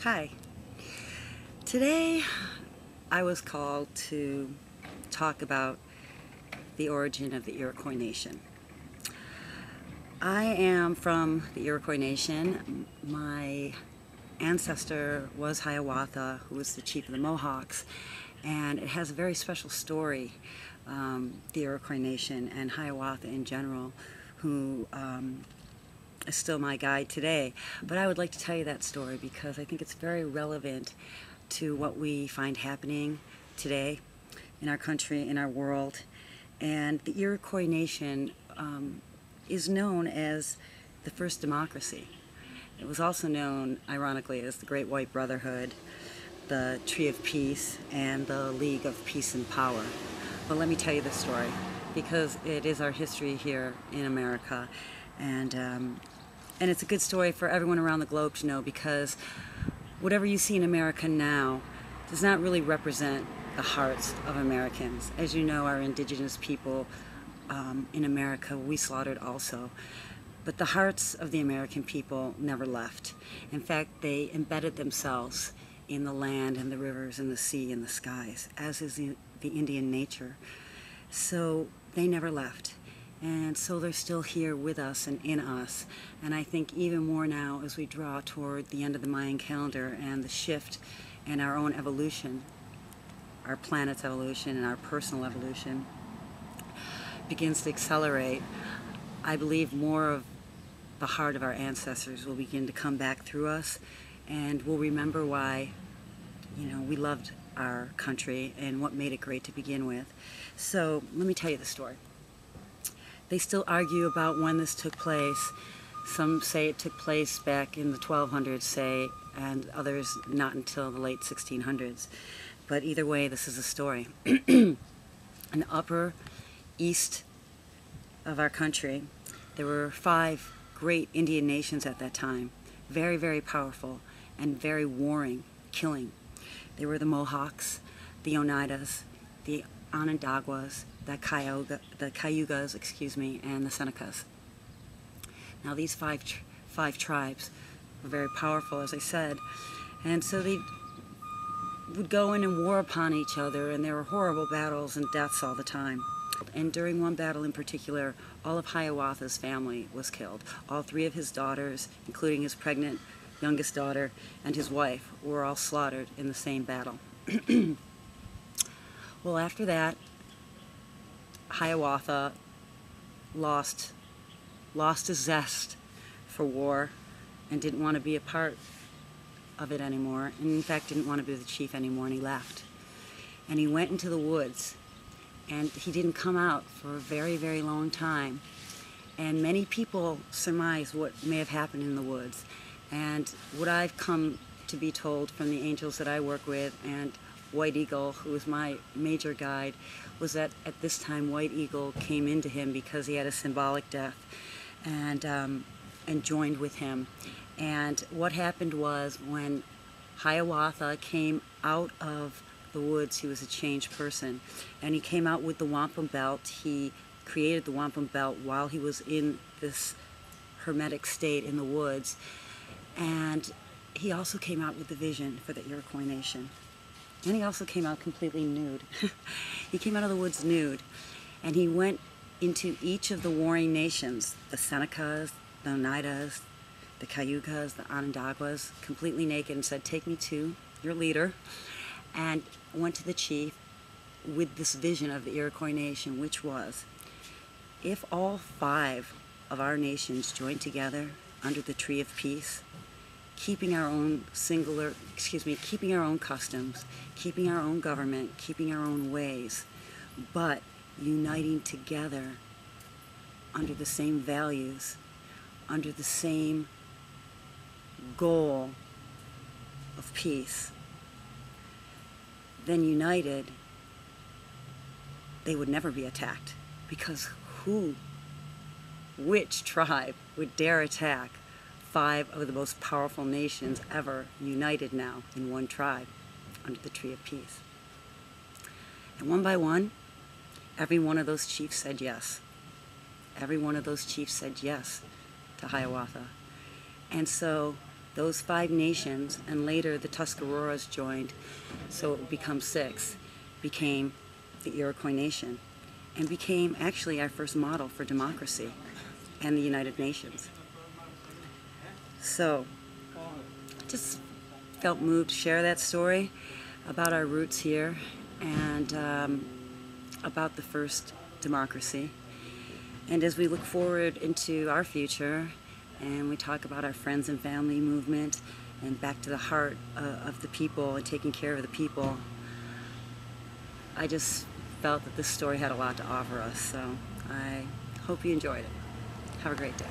Hi. Today I was called to talk about the origin of the Iroquois Nation. I am from the Iroquois Nation. My ancestor was Hiawatha, who was the chief of the Mohawks, and it has a very special story, the Iroquois Nation and Hiawatha in general, who is still my guide today. But I would like to tell you that story because I think it's very relevant to what we find happening today in our country, in our world. And the Iroquois Nation is known as the first democracy. It was also known, ironically, as the Great White Brotherhood, the Tree of Peace, and the League of Peace and Power. But let me tell you the story, because it is our history here in America, and it's a good story for everyone around the globe to know, because whatever you see in America now does not really represent the hearts of Americans. As you know, our indigenous people in America, we slaughtered also. But the hearts of the American people never left. In fact, they embedded themselves in the land and the rivers and the sea and the skies, as is the Indian nature. So they never left. And so they're still here with us and in us. And I think even more now as we draw toward the end of the Mayan calendar and the shift in our own evolution, our planet's evolution and our personal evolution begins to accelerate. I believe more of the heart of our ancestors will begin to come back through us, and we'll remember why, we loved our country and what made it great to begin with. So let me tell you the story. They still argue about when this took place. Some say it took place back in the 1200s, say, and others not until the late 1600s. But either way, this is a story. In the upper east of our country, there were 5 great Indian nations at that time, very, very powerful and very warring, killing. They were the Mohawks, the Oneidas, the Onondagas, the Cayugas, and the Senecas. Now these five tribes were very powerful, as I said, and so they would go in and war upon each other, and there were horrible battles and deaths all the time. And during one battle in particular, all of Hiawatha's family was killed. All 3 of his daughters, including his pregnant youngest daughter and his wife, were all slaughtered in the same battle. Well, after that, Hiawatha lost his zest for war and didn't want to be a part of it anymore, and in fact didn't want to be the chief anymore, and he left. And he went into the woods, and he didn't come out for a very, very long time. And many people surmise what may have happened in the woods. And what I've come to be told from the angels that I work with and White Eagle, who is my major guide, was that at this time White Eagle came into him because he had a symbolic death and joined with him. And what happened was, when Hiawatha came out of the woods, he was a changed person, and he came out with the wampum belt. He created the wampum belt while he was in this hermetic state in the woods, and he also came out with the vision for the Iroquois Nation. And he also came out completely nude. He came out of the woods nude, and he went into each of the warring nations, the Senecas, the Oneidas, the Cayugas, the Onondagas, completely naked, and said, "Take me to your leader," and went to the chief with this vision of the Iroquois Nation, which was, if all 5 of our nations joined together under the Tree of Peace, keeping our own keeping our own customs, keeping our own government, keeping our own ways, but uniting together under the same values, under the same goal of peace, then united, they would never be attacked. Because which tribe would dare attack 5 of the most powerful nations ever united now in one tribe under the Tree of Peace? And one by one, every one of those chiefs said yes. Every one of those chiefs said yes to Hiawatha. And so those 5 nations, and later the Tuscaroras joined, so it would become 6, became the Iroquois Nation, and became actually our first model for democracy and the United Nations. So, just felt moved to share that story about our roots here and about the first democracy. And as we look forward into our future and we talk about our friends and family movement and back to the heart of the people and taking care of the people, I just felt that this story had a lot to offer us. So I hope you enjoyed it. Have a great day.